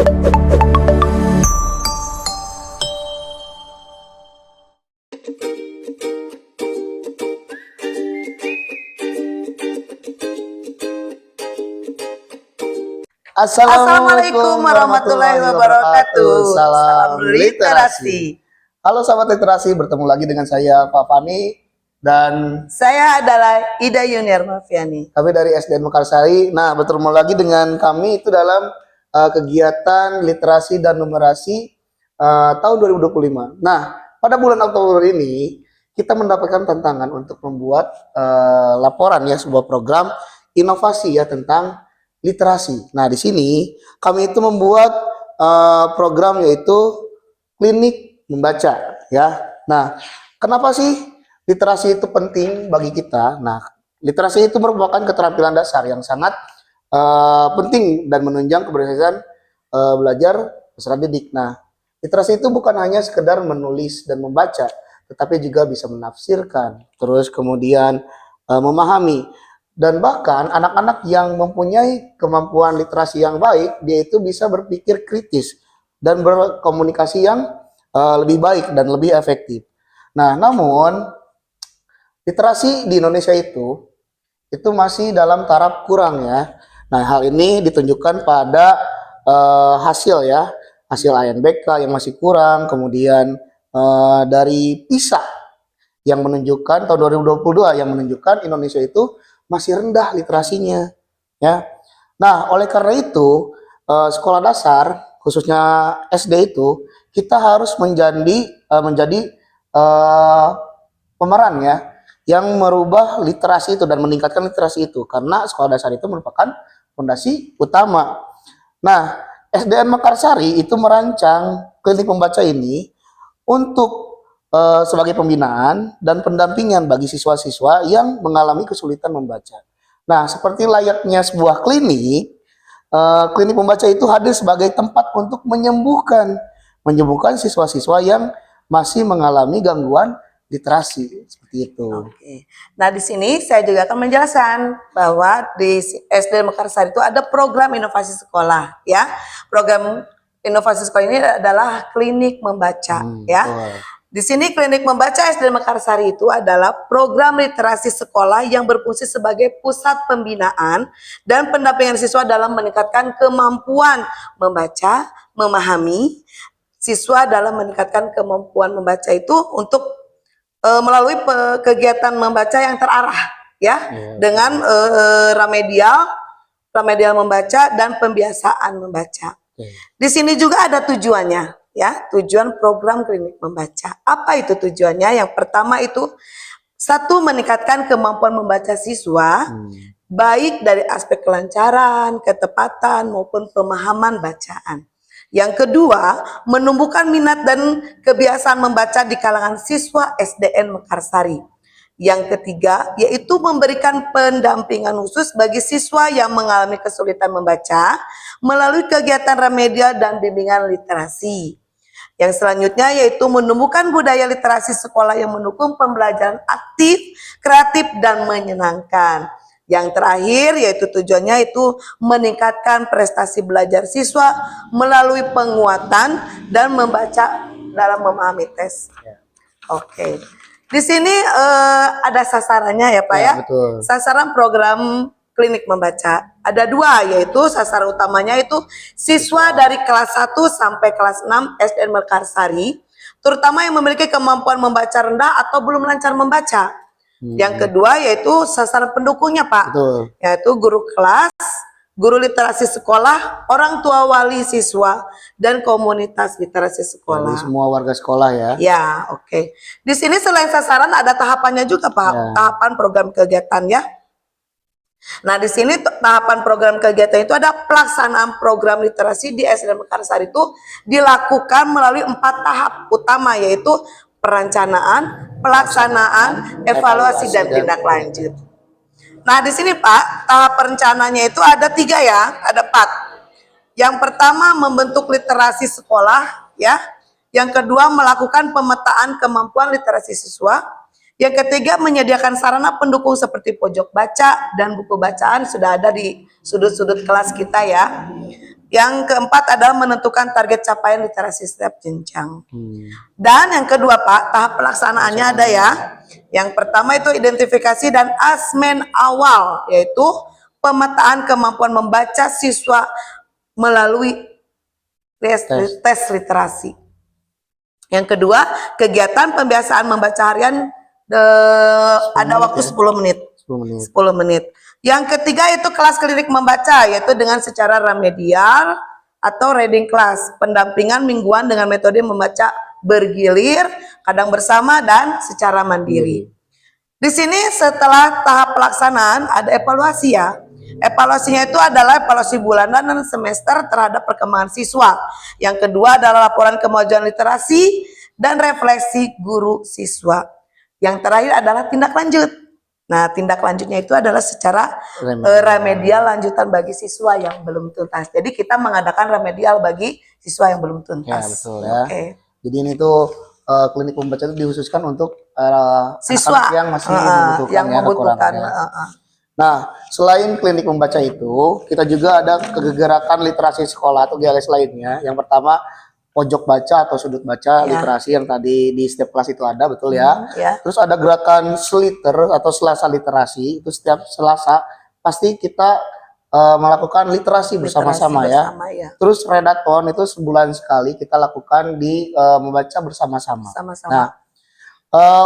Assalamualaikum warahmatullahi wabarakatuh. Salam literasi. Halo sahabat literasi, bertemu lagi dengan saya Pak Fani dan saya adalah Ida Yuniar Mafiani. Kami dari SDN Mekarsari. Nah, bertemu lagi dengan kami itu dalam kegiatan literasi dan numerasi tahun 2025. Nah, pada bulan Oktober ini kita mendapatkan tantangan untuk membuat laporan ya, sebuah program inovasi ya tentang literasi. Nah, di sini kami itu membuat program yaitu klinik membaca ya. Nah, kenapa sih literasi itu penting bagi kita? Nah, literasi itu merupakan keterampilan dasar yang sangat penting dan menunjang keberhasilan belajar peserta didik. Nah, literasi itu bukan hanya sekedar menulis dan membaca, tetapi juga bisa menafsirkan, terus kemudian memahami. Dan bahkan anak-anak yang mempunyai kemampuan literasi yang baik, dia itu bisa berpikir kritis dan berkomunikasi yang lebih baik dan lebih efektif. Nah, namun literasi di Indonesia itu masih dalam taraf kurang ya. Nah, hal ini ditunjukkan pada hasil ya, hasil ANBK yang masih kurang, kemudian dari PISA yang menunjukkan tahun 2022 yang menunjukkan Indonesia itu masih rendah literasinya ya. Nah, oleh karena itu sekolah dasar khususnya SD itu kita harus menjadi pemeran ya yang merubah literasi itu dan meningkatkan literasi itu, karena sekolah dasar itu merupakan fondasi utama. Nah, SDN Mekarsari itu merancang klinik membaca ini untuk sebagai pembinaan dan pendampingan bagi siswa-siswa yang mengalami kesulitan membaca. Nah, seperti layaknya sebuah klinik, klinik membaca itu hadir sebagai tempat untuk menyembuhkan siswa-siswa yang masih mengalami gangguan literasi seperti itu. Oke. Nah, di sini saya juga akan menjelaskan bahwa di SD Mekarsari itu ada program inovasi sekolah ya. Program inovasi sekolah ini adalah klinik membaca ya. Di sini klinik membaca SD Mekarsari itu adalah program literasi sekolah yang berfungsi sebagai pusat pembinaan dan pendampingan siswa dalam meningkatkan kemampuan membaca, memahami. Siswa dalam meningkatkan kemampuan membaca itu untuk melalui kegiatan membaca yang terarah ya, dengan remedial membaca dan pembiasaan membaca. Di sini juga ada tujuannya ya, tujuan program klinik membaca. Apa itu tujuannya? Yang pertama itu satu, meningkatkan kemampuan membaca siswa baik dari aspek kelancaran, ketepatan maupun pemahaman bacaan. Yang kedua, menumbuhkan minat dan kebiasaan membaca di kalangan siswa SDN Mekarsari. Yang ketiga, yaitu memberikan pendampingan khusus bagi siswa yang mengalami kesulitan membaca melalui kegiatan remedial dan bimbingan literasi. Yang selanjutnya yaitu menumbuhkan budaya literasi sekolah yang mendukung pembelajaran aktif, kreatif, dan menyenangkan. Yang terakhir yaitu tujuannya itu meningkatkan prestasi belajar siswa melalui penguatan dan membaca dalam memahami tes. Oke. Di sini ada sasarannya ya Pak ya. Betul. Sasaran program klinik membaca ada dua, yaitu sasaran utamanya itu siswa dari kelas 1 sampai kelas 6 SDN Mekarsari, terutama yang memiliki kemampuan membaca rendah atau belum lancar membaca. Yang kedua yaitu sasaran pendukungnya Pak. Betul. Yaitu guru kelas, guru literasi sekolah, orang tua wali siswa, dan komunitas literasi sekolah. Jadi semua warga sekolah ya. Ya, oke. Di sini selain sasaran ada tahapannya juga Pak, tahapan program kegiatan ya. Nah, di sini tahapan program kegiatan itu ada pelaksanaan program literasi di SDN Mekarsari itu dilakukan melalui 4 tahap utama, yaitu perencanaan, pelaksanaan, evaluasi, dan tindak lanjut. Nah, di sini Pak, tahap perencananya itu ada 3 ya, ada 4. Yang pertama membentuk literasi sekolah ya. Yang kedua melakukan pemetaan kemampuan literasi siswa. Yang ketiga menyediakan sarana pendukung seperti pojok baca dan buku bacaan sudah ada di sudut-sudut kelas kita ya. Yang keempat adalah menentukan target capaian literasi setiap jenjang. Hmm. Dan yang kedua Pak, tahap pelaksanaannya ada ya. Yang pertama itu identifikasi dan asesmen awal, yaitu pemetaan kemampuan membaca siswa melalui tes literasi. Yang kedua, kegiatan pembiasaan membaca harian ada waktu 10 menit. 10 menit. Yang ketiga itu kelas klinik membaca, yaitu dengan secara remedial atau reading class, pendampingan mingguan dengan metode membaca bergilir, kadang bersama dan secara mandiri. Di sini setelah tahap pelaksanaan ada evaluasi ya. Evaluasinya itu adalah evaluasi bulanan dan semester terhadap perkembangan siswa. Yang kedua adalah laporan kemajuan literasi dan refleksi guru siswa. Yang terakhir adalah tindak lanjut. Nah, tindak lanjutnya itu adalah secara remedial lanjutan bagi siswa yang belum tuntas. Jadi kita mengadakan remedial bagi siswa yang belum tuntas. Ya, betul ya. Oke. Jadi ini tuh klinik membaca itu dikhususkan untuk siswa anak-anak yang masih membutuhkan, yang membutuhkan. Nah, selain klinik membaca itu, kita juga ada kegerakan literasi sekolah atau GLS lainnya. Yang pertama, pojok baca atau sudut baca literasi yang tadi di setiap kelas itu ada, betul ya. Terus ada gerakan seliter atau selasa literasi, itu setiap selasa pasti kita melakukan literasi bersama-sama ya. Terus redaton itu sebulan sekali kita lakukan di membaca bersama-sama. Nah,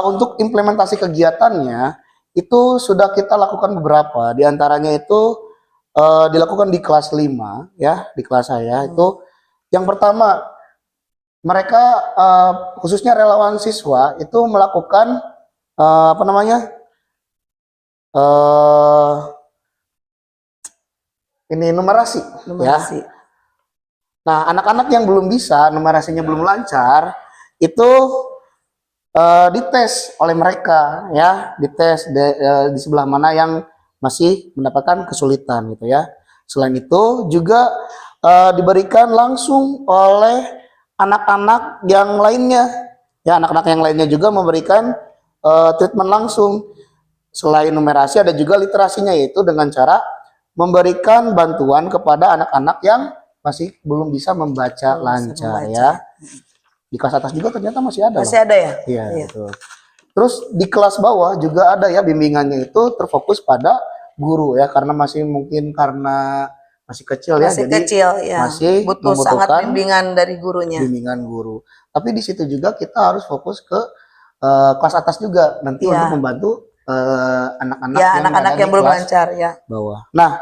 untuk implementasi kegiatannya itu sudah kita lakukan beberapa. Di antaranya itu dilakukan di kelas 5 ya, di kelas saya itu yang pertama mereka khususnya relawan siswa itu melakukan apa namanya ini numerasi. Ya. Nah, anak-anak yang belum bisa numerasinya belum lancar itu dites oleh mereka ya, dites di sebelah mana yang masih mendapatkan kesulitan gitu ya. Selain itu juga diberikan langsung oleh anak-anak yang lainnya ya, anak-anak yang lainnya juga memberikan treatment langsung. Selain numerasi ada juga literasinya, yaitu dengan cara memberikan bantuan kepada anak-anak yang masih belum bisa membaca lancar ya. Di kelas atas juga ternyata masih ada. Masih ada ya? Iya, betul. Terus di kelas bawah juga ada ya, bimbingannya itu terfokus pada guru ya, karena masih mungkin karena masih kecil ya, masih jadi kecil ya, masih butuh sangat bimbingan dari gurunya. Bimbingan guru. Tapi di situ juga kita harus fokus ke kelas atas juga nanti untuk membantu anak-anak ya, anak-anak yang belum lancar ya. Bawah. Nah,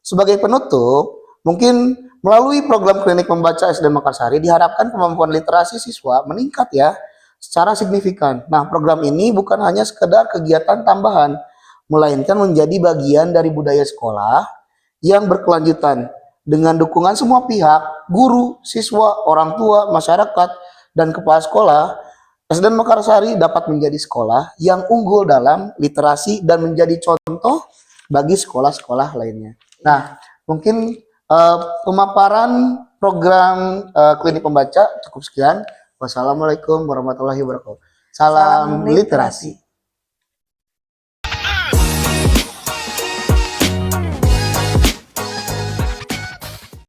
sebagai penutup, mungkin melalui program klinik membaca SD Makassari diharapkan kemampuan literasi siswa meningkat ya secara signifikan. Nah, program ini bukan hanya sekedar kegiatan tambahan, melainkan menjadi bagian dari budaya sekolah yang berkelanjutan dengan dukungan semua pihak, guru, siswa, orang tua, masyarakat, dan kepala sekolah. SD Makassari dapat menjadi sekolah yang unggul dalam literasi dan menjadi contoh bagi sekolah-sekolah lainnya. Nah, mungkin pemaparan program klinik pembaca cukup sekian. Wassalamualaikum warahmatullahi wabarakatuh. Salam literasi.